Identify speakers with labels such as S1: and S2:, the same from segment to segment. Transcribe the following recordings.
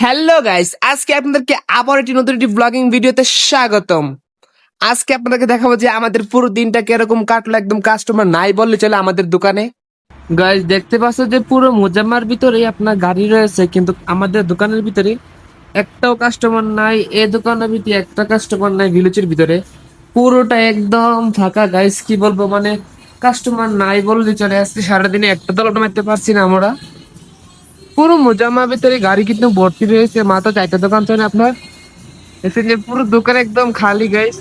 S1: Hello guys, আজকে আপনাদেরকে আবার একটি নতুন একটি ব্লগিং ভিডিওতে স্বাগতম। আজকে আপনাদেরকে দেখাবো যে আমাদের পুরো দিনটা কিরকম কাটলো। একদম কাস্টমার নাই বললে চলে আমাদের দোকানে। গাইস দেখতে পাচ্ছ যে পুরো মোজাম্মার ভিতরে আপনার গাড়ি রয়েছে, কিন্তু আমাদের দোকানের ভিতরে একটাও কাস্টমার নাই। এই দোকানের ভিতরে একটা কাস্টমার নাই। ভিলেজের ভিতরে পুরোটা একদম ফাঁকা। গাইস কি বলবো, মানে কাস্টমার নাই বললে চলে। আজকে সারাদিনে একটা দল মারতে পারছি না আমরা। পুরো মোজাম্মার ভিতরে গাড়ি কিন্তু ভর্তি রয়েছে, মাত্র 4টা দোকান চলে আপনার। এসে যে পুরো দোকান একদম খালি গাইস।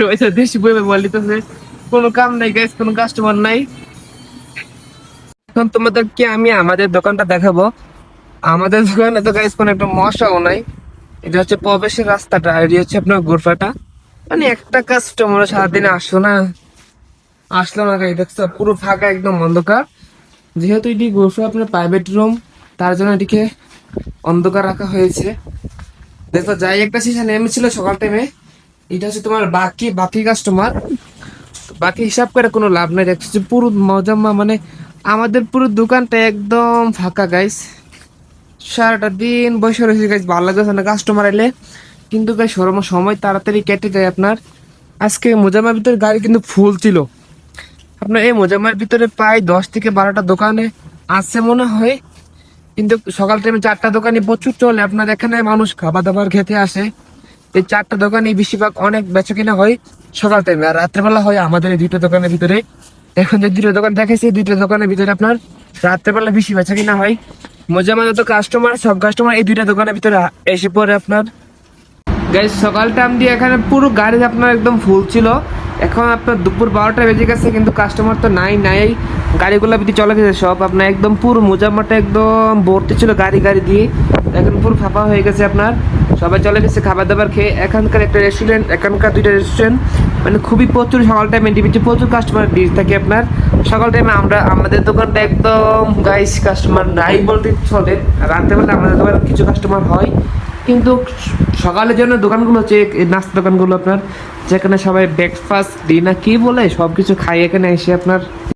S1: ওইটা দেশি বইবে বলিতেছে কোনো কাম নাই গাইস, কোনো কাস্টমার নাই। এখন তোমাদেরকে আমি আমাদের দোকানটা দেখাবো। আমাদের দোকানে তো গাইস কোনো একটা মশাও নাই। এটা হচ্ছে প্রবেশের রাস্তাটা, আর এটা হচ্ছে আপনার গোরফাটা। মানে একটা কাস্টমার সারাদিনে আসলো না গাইস। দেখছো পুরো ফাঁকা, একদম অন্ধকার। যেহেতু এটি গোরফা আপনার প্রাইভেট রুম, তার জন্য এটিকে অন্ধকার রাখা হয়েছে। দেখো যাই একটা সিজন নেমেছিল সকাল টাইমে, এটা হচ্ছে তোমার বাকি বাকি কাস্টমার। বাকি হিসাব করে কোনো লাভ নাই। দেখছি পুরো মজাম্মা, মানে আমাদের পুরো দোকানটা একদম ফাঁকা গাইস। সারাটা দিন বসে রয়েছে গাইস, ভালো লাগছে না কাস্টমার এলে। কিন্তু গাইস সময় তাড়াতাড়ি কেটে যায় আপনার। আজকে মোজাম্মার ভিতরে গাড়ি কিন্তু ফুল ছিল। আপনার এই মোজাম্মার ভিতরে প্রায় 10 থেকে 12টা দোকানে আছে মনে হয়। কিন্তু সকাল টাইমে 4টা দোকানে প্রচুর চলে। আপনার এখানে মানুষ খাবার দাবার খেতে আসে। এই 4টা দোকানে বেশিরভাগ অনেক বেচা কিনা হয় সকাল টাইমে, আর রাত্রেবেলা হয় আমাদের এই 2টা দোকানের ভিতরে। এখন যে 2টা দোকান দেখাইছি, 2টা দোকানের ভিতরে আপনার রাত্রেবেলা বেশি বেচা কিনা হয়। মজা মজা তো কাস্টমার, সব কাস্টমার এই 2টা দোকানের ভিতরে এসে পড়ে আপনার। গাইজ সকাল টাইম দিয়ে এখানে পুরো গাড়ি আপনার একদম ফুল ছিল। এখন আপনার দুপুর 12টা বেজে গেছে, কিন্তু কাস্টমার তো নাই। গাড়িগুলো ভিতরে চলে গেছে সব। আপনার একদম পুরো মোজাম্মাটা একদম ভর্তি ছিল গাড়ি দিয়ে। এখন পুরো ফাঁপা হয়ে গেছে আপনার। সবাই চলে গেছে খাবার দাবার খেয়ে। এখানকার একটা রেস্টুরেন্ট, এখানকার 2টা রেস্টুরেন্ট, মানে খুবই প্রচুর সকাল টাইমে ডিবিতে প্রচুর কাস্টমার ভিড় থাকে আপনার। সকাল টাইমে আমাদের দোকানটা একদম গাইস কাস্টমার নাই বলতে চলে। রাত্রেবেলা আমাদের দোকানে কিছু কাস্টমার হয়, কিন্তু সকালের জন্য দোকানগুলো হচ্ছে এই নাস্তা দোকানগুলো আপনার, যেখানে সবাই ব্রেকফাস্ট ডিনার কি বলে সবকিছু খাই এখানে এসে আপনার।